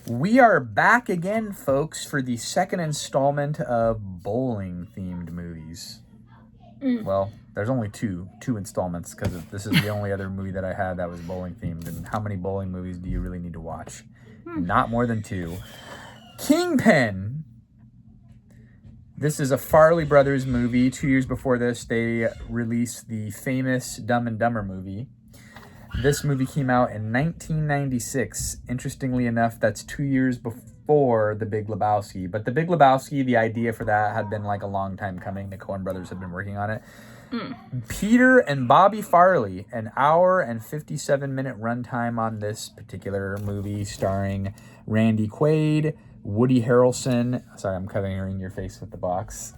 We are back again, folks, for the second installment of bowling-themed movies. Well, there's only two installments because this is the only other movie that I had that was bowling-themed. And how many bowling movies do you really need to watch? Not more than two. Kingpin. This is a Farrelly Brothers movie. 2 years before this, they released the famous Dumb and Dumber movie. This movie came out in 1996. Interestingly enough, that's 2 years before The Big Lebowski. But The Big Lebowski, the idea for that had been like a long time coming. The Coen brothers had been working on it. Peter and Bobby Farrelly, an hour and 57-minute runtime on this particular movie, starring Randy Quaid, Woody Harrelson. Sorry, I'm covering your face with the box.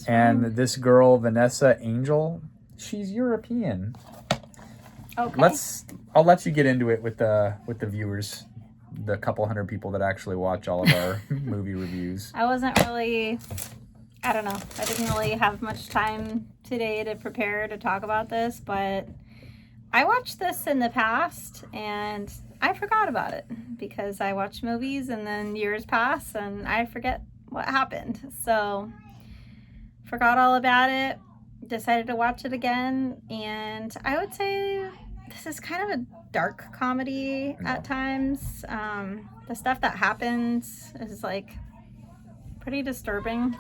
And this girl, Vanessa Angel. She's European. Okay. I'll let you get into it with the viewers, the couple hundred people that actually watch all of our movie reviews. I wasn't really, I don't know. I didn't really have much time today to prepare to talk about this, but I watched this in the past and I forgot about it because I watch movies and then years pass and I forget what happened. So, forgot all about it, decided to watch it again, and I would say this is kind of a dark comedy at times. The stuff that happens is like pretty disturbing.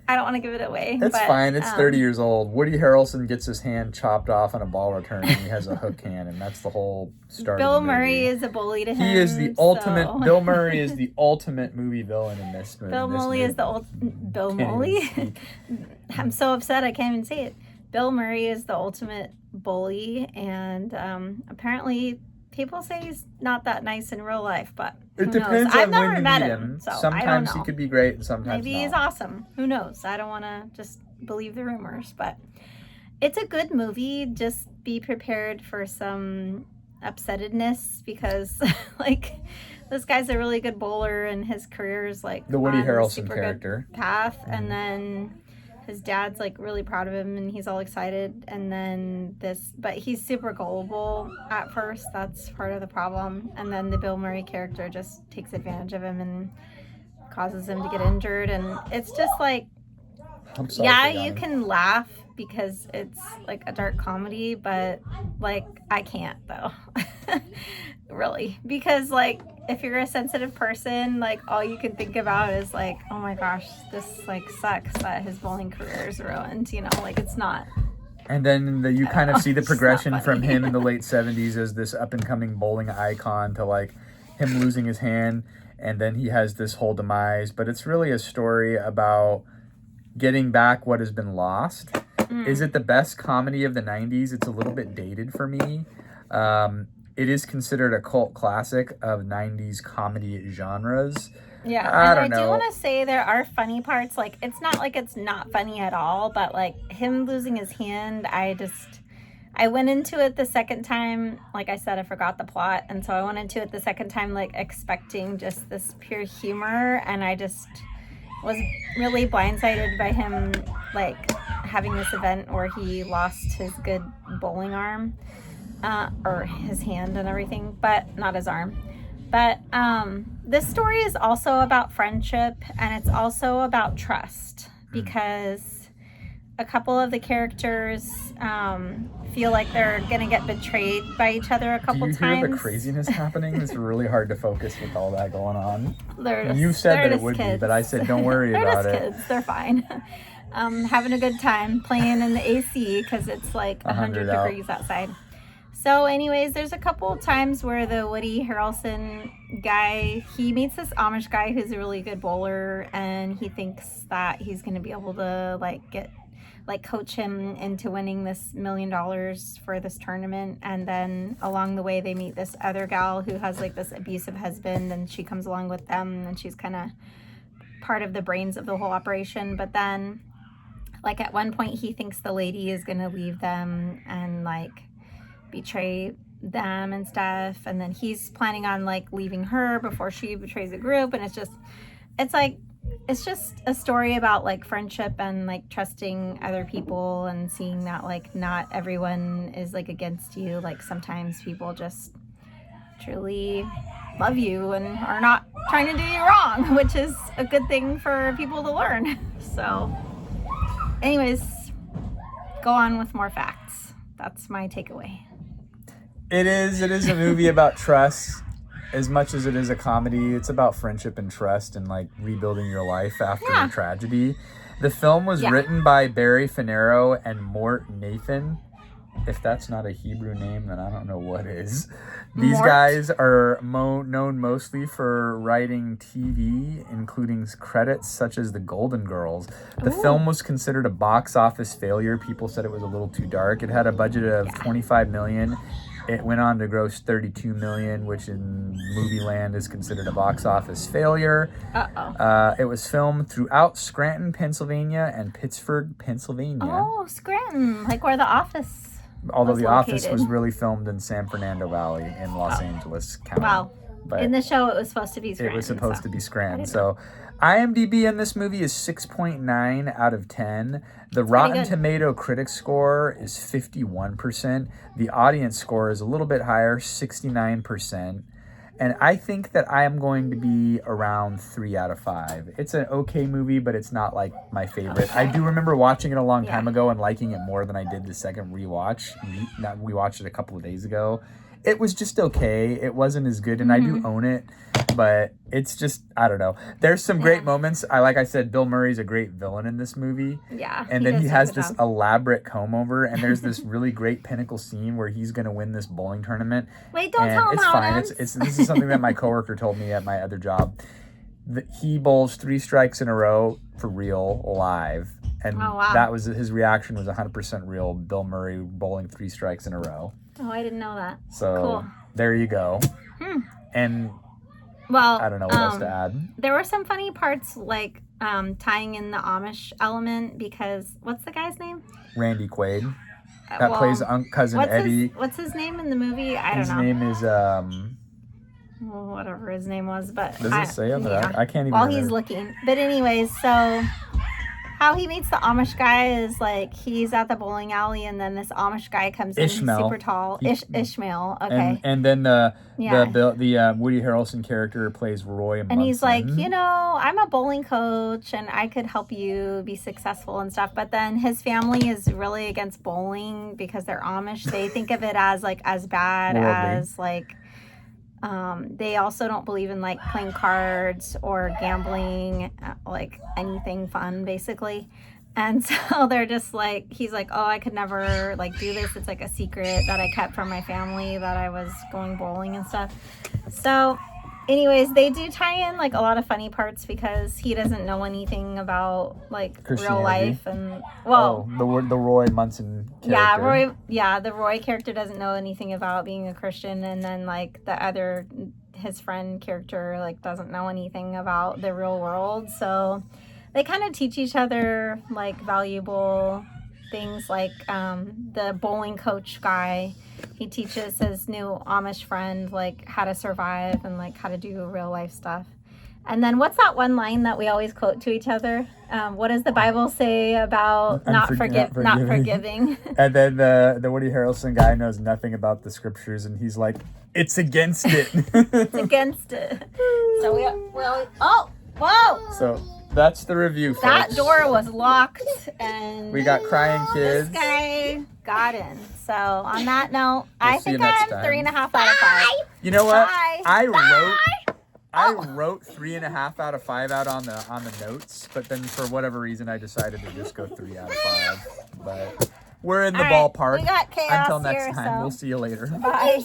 I don't want to give it away. It's fine. It's 30 years old. Woody Harrelson gets his hand chopped off on a ball return and he has a hook hand, and that's the whole start Bill of the movie. Murray is a bully to him. He is the ultimate. Bill Murray is the ultimate movie villain in this movie. Bill Murray is the Bill Murray? I'm so upset I can't even say it. Bill Murray is the ultimate bully, and apparently people say he's not that nice in real life, but it depends I've on never when you met meet him, so sometimes I don't know. he could be great and sometimes maybe not. he's awesome. Who knows? I don't want to just believe the rumors, but it's a good movie. Just be prepared for some upsettedness because like this guy's a really good bowler and his career is like the Woody on a Harrelson super character good path, and then his dad's like really proud of him and he's all excited, and then but he's super gullible at first. That's part of the problem. And then the Bill Murray character just takes advantage of him and causes him to get injured, and it's just like, I'm sorry, yeah, you can laugh because it's like a dark comedy, but like I can't though. Really, because like if you're a sensitive person, like all you can think about is like, oh my gosh, this like sucks that his bowling career is ruined, you know, like it's not. And then you kind of see the it's progression not from funny. him in the late 70s as this up and coming bowling icon to like him losing his hand, and then he has this whole demise. But it's really a story about getting back what has been lost. Is it the best comedy of the 90s? It's a little bit dated for me. It is considered a cult classic of 90s comedy genres. Yeah, I do want to say there are funny parts. Like, it's not like it's not funny at all, but like him losing his hand, I went into it the second time. Like I said, I forgot the plot. And so I went into it the second time, like expecting just this pure humor. And I just was really blindsided by him, like having this event where he lost his good bowling arm. Or his hand and everything, but not his arm. But this story is also about friendship, and it's also about trust, because a couple of the characters feel like they're gonna get betrayed by each other a couple times. Do you hear the craziness happening? It's really hard to focus with all that going on. You said that it would be, but I said don't worry about it. They're just kids. They're fine. Having a good time playing in the AC because it's like 100 degrees outside. So anyways, there's a couple of times where the Woody Harrelson guy, he meets this Amish guy who's a really good bowler, and he thinks that he's going to be able to coach him into winning this $1 million for this tournament. And then along the way they meet this other gal who has like this abusive husband, and she comes along with them, and she's kind of part of the brains of the whole operation. But then like at one point he thinks the lady is going to leave them and like betray them and stuff, and then he's planning on like leaving her before she betrays the group. And it's just a story about like friendship and like trusting other people and seeing that like not everyone is like against you. Like sometimes people just truly love you and are not trying to do you wrong, which is a good thing for people to learn. So anyways, go on with more facts. That's my takeaway. It is a movie about trust. As much as it is a comedy, it's about friendship and trust and like rebuilding your life after a tragedy. The film was written by Barry Finero and Mort Nathan. If that's not a Hebrew name, then I don't know what is. These guys are known mostly for writing TV, including credits such as The Golden Girls. The film was considered a box office failure. People said it was a little too dark. It had a budget of $25 million. It went on to gross $32 million, which in movie land is considered a box office failure. It was filmed throughout Scranton, Pennsylvania, and Pittsburgh, Pennsylvania. Oh, Scranton, like where The Office. Although The Office was really filmed in San Fernando Valley in Los Angeles County. Wow. But in the show, it was supposed to be Scranton. It was supposed to be Scranton. So IMDb in this movie is 6.9 out of 10. The Rotten Tomato critic score is 51%. The audience score is a little bit higher, 69%. And I think that I am going to be around 3 out of 5. It's an okay movie, but it's not like my favorite. I do remember watching it a long time ago and liking it more than I did the second rewatch. We watched it a couple of days ago. It was just okay. It wasn't as good, and I do own it, but it's just, I don't know. There's some great moments. Like I said, Bill Murray's a great villain in this movie. Yeah. And then he has this elaborate comb over, and there's this really great pinnacle scene where he's going to win this bowling tournament. Wait, don't tell him how it ends. This is something that my coworker told me at my other job. He bowls 3 strikes in a row for real, live. And that was his reaction was 100% real. Bill Murray bowling 3 strikes in a row. Oh, I didn't know that. So there you go. And I don't know what else to add. There were some funny parts like tying in the Amish element because what's the guy's name? Randy Quaid. That plays cousin Eddie. What's his name in the movie? I don't know. His name is whatever his name was, but does it say on that? I can't even while he's looking. But anyways, so how he meets the Amish guy is like he's at the bowling alley and then this Amish guy comes in, he's super tall. Ishmael, okay. And then the Woody Harrelson character plays Roy Munson. And he's like, I'm a bowling coach and I could help you be successful and stuff. But then his family is really against bowling because they're Amish. They think of it as like as bad as like they also don't believe in like playing cards or gambling, like anything fun basically. And so they're just like, he's like, oh, I could never like do this. It's like a secret that I kept from my family that I was going bowling and stuff. So anyways, they do tie in like a lot of funny parts because he doesn't know anything about like real life and the Roy Munson character. The Roy character doesn't know anything about being a Christian, and then like his friend character like doesn't know anything about the real world. So they kind of teach each other like valuable things, like the bowling coach guy, he teaches his new Amish friend like how to survive and like how to do real life stuff. And then what's that one line that we always quote to each other? What does the Bible say about not forgiving? And then the Woody Harrelson guy knows nothing about the scriptures, and he's like, it's against it. It's against it. So whoa. So that's the review, folks. That door was locked, and we got crying kids. This guy got in. So on that note, I think I'm 3.5 out of 5. You know what? Bye. I wrote 3.5 out of 5 out on the notes, but then for whatever reason I decided to just go 3 out of 5. But we're in the ballpark. We got chaos. Until next time, we'll see you later. Bye.